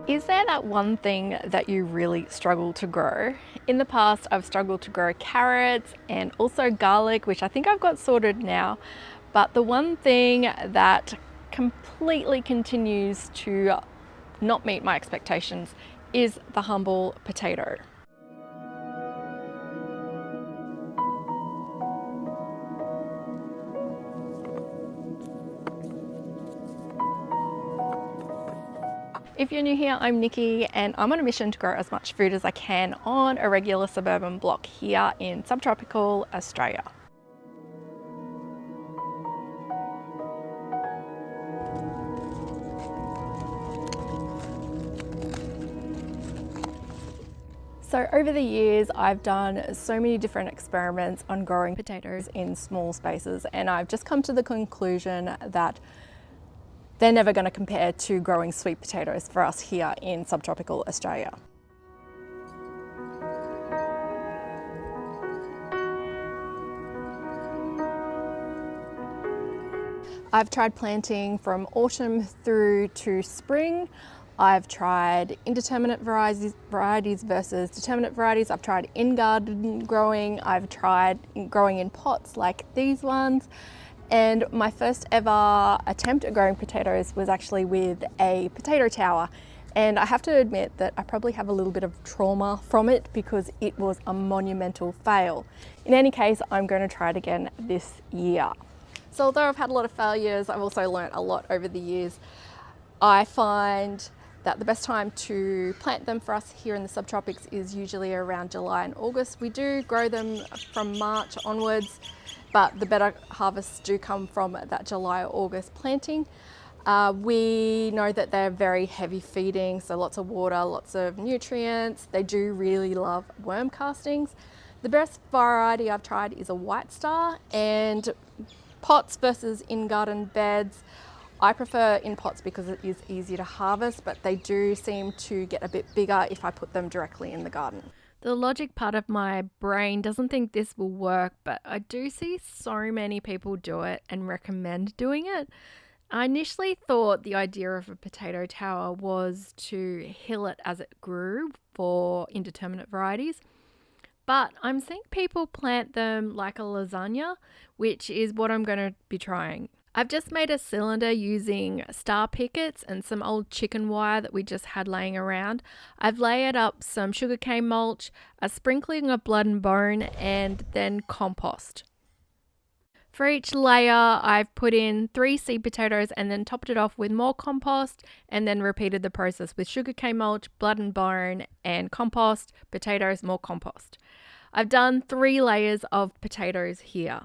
Is there that one thing that you really struggle to grow? In the past, I've struggled to grow carrots and also garlic, which I think I've got sorted now. But the one thing that completely continues to not meet my expectations is the humble potato. If you're new here, I'm Nikki and I'm on a mission to grow as much food as I can on a regular suburban block here in subtropical Australia. So over the years, I've done so many different experiments on growing potatoes in small spaces, and I've just come to the conclusion that they're never going to compare to growing sweet potatoes for us here in subtropical Australia. I've tried planting from autumn through to spring. I've tried indeterminate varieties versus determinate varieties. I've tried in-garden growing. I've tried growing in pots like these ones. And my first ever attempt at growing potatoes was actually with a potato tower. And I have to admit that I probably have a little bit of trauma from it because it was a monumental fail. In any case, I'm going to try it again this year. So although I've had a lot of failures, I've also learnt a lot over the years. I find that the best time to plant them for us here in the subtropics is usually around July and August. We do grow them from March onwards, but the better harvests do come from that July or August planting. We know that they're very heavy feeding, so lots of water, lots of nutrients. They do really love worm castings. The best variety I've tried is a White Star, and pots versus in-garden beds. I prefer in pots because it is easier to harvest, but they do seem to get a bit bigger if I put them directly in the garden. The logic part of my brain doesn't think this will work, but I do see so many people do it and recommend doing it. I initially thought the idea of a potato tower was to hill it as it grew for indeterminate varieties, but I'm seeing people plant them like a lasagna, which is what I'm going to be trying. I've just made a cylinder using star pickets and some old chicken wire that we just had laying around. I've layered up some sugarcane mulch, a sprinkling of blood and bone, and then compost. For each layer, I've put in 3 seed potatoes and then topped it off with more compost, and then repeated the process with sugarcane mulch, blood and bone, and compost, potatoes, more compost. I've done 3 layers of potatoes here.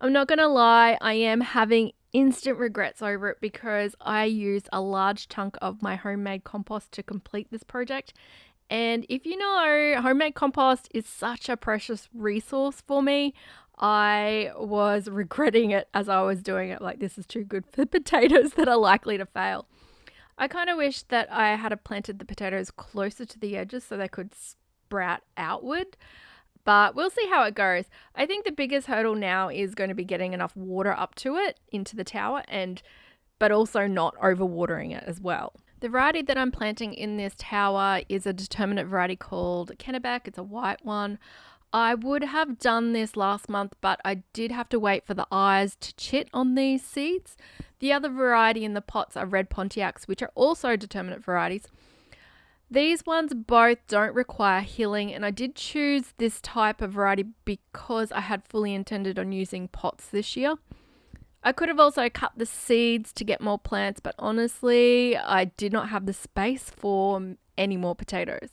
I'm not going to lie, I am having instant regrets over it because I used a large chunk of my homemade compost to complete this project. And if you know, homemade compost is such a precious resource for me. I was regretting it as I was doing it, like this is too good for potatoes that are likely to fail. I kind of wish that I had planted the potatoes closer to the edges so they could sprout outward. But we'll see how it goes. I think the biggest hurdle now is going to be getting enough water up to it, into the tower, but also not overwatering it as well. The variety that I'm planting in this tower is a determinate variety called Kennebec. It's a white one. I would have done this last month, but I did have to wait for the eyes to chit on these seeds. The other variety in the pots are red Pontiacs, which are also determinate varieties. These ones both don't require hilling, and I did choose this type of variety because I had fully intended on using pots this year. I could have also cut the seeds to get more plants, but honestly, I did not have the space for any more potatoes.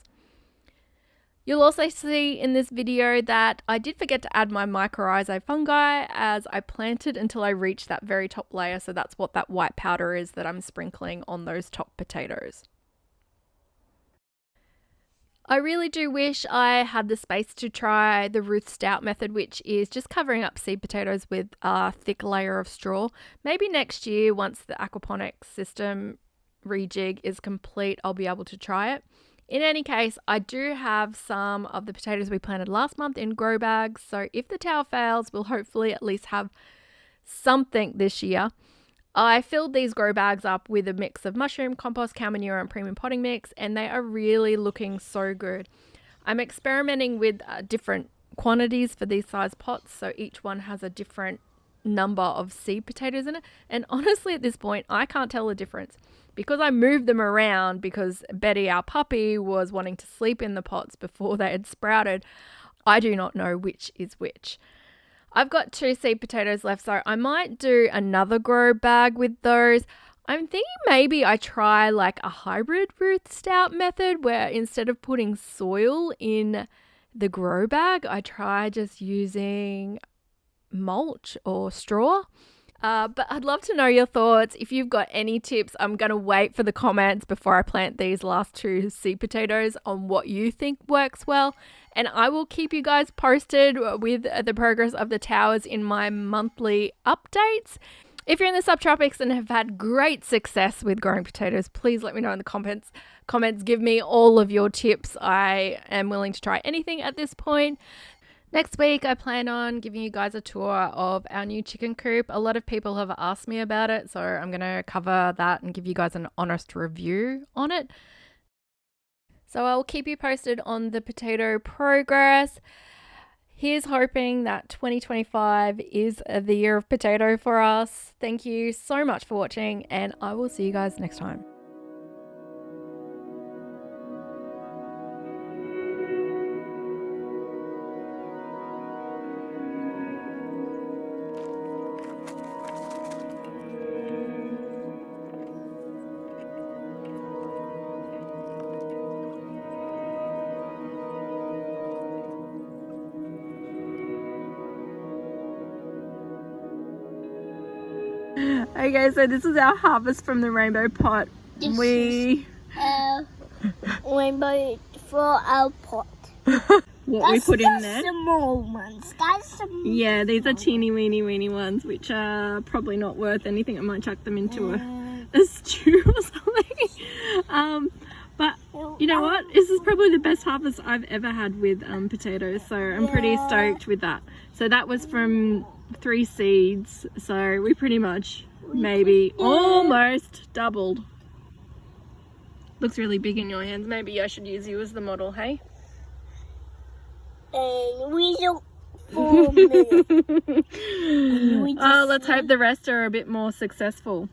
You'll also see in this video that I did forget to add my mycorrhizae fungi as I planted until I reached that very top layer, so that's what that white powder is that I'm sprinkling on those top potatoes. I really do wish I had the space to try the Ruth Stout method, which is just covering up seed potatoes with a thick layer of straw. Maybe next year, once the aquaponics system rejig is complete, I'll be able to try it. In any case, I do have some of the potatoes we planted last month in grow bags, so if the tower fails, we'll hopefully at least have something this year. I filled these grow bags up with a mix of mushroom, compost, cow manure and premium potting mix, and they are really looking so good. I'm experimenting with different quantities for these size pots, so each one has a different number of seed potatoes in it, and honestly at this point I can't tell the difference because I moved them around because Betty, our puppy, was wanting to sleep in the pots before they had sprouted. I do not know which is which. I've got 2 seed potatoes left, so I might do another grow bag with those. I'm thinking maybe I try like a hybrid Ruth Stout method where instead of putting soil in the grow bag, I try just using mulch or straw. But I'd love to know your thoughts. If you've got any tips, I'm going to wait for the comments before I plant these last 2 seed potatoes on what you think works well. And I will keep you guys posted with the progress of the towers in my monthly updates. If you're in the subtropics and have had great success with growing potatoes, please let me know in the comments. Give me all of your tips. I am willing to try anything at this point. Next week, I plan on giving you guys a tour of our new chicken coop. A lot of people have asked me about it, so I'm going to cover that and give you guys an honest review on it. So I'll keep you posted on the potato progress. Here's hoping that 2025 is the year of potato for us. Thank you so much for watching, and I will see you guys next time. Okay, so this is our harvest from the rainbow pot. This is rainbow for our pot. What we put in there. Small ones. That's small. Yeah, these are teeny weeny ones, which are probably not worth anything. I might chuck them into a stew or something. But you know what? This is probably the best harvest I've ever had with potatoes, so I'm pretty stoked with that. So that was from 3 seeds, so we pretty much maybe almost doubled. Looks really big in your hands. Maybe I should use you as the model, hey? And we don't form it. Oh, let's hope the rest are a bit more successful.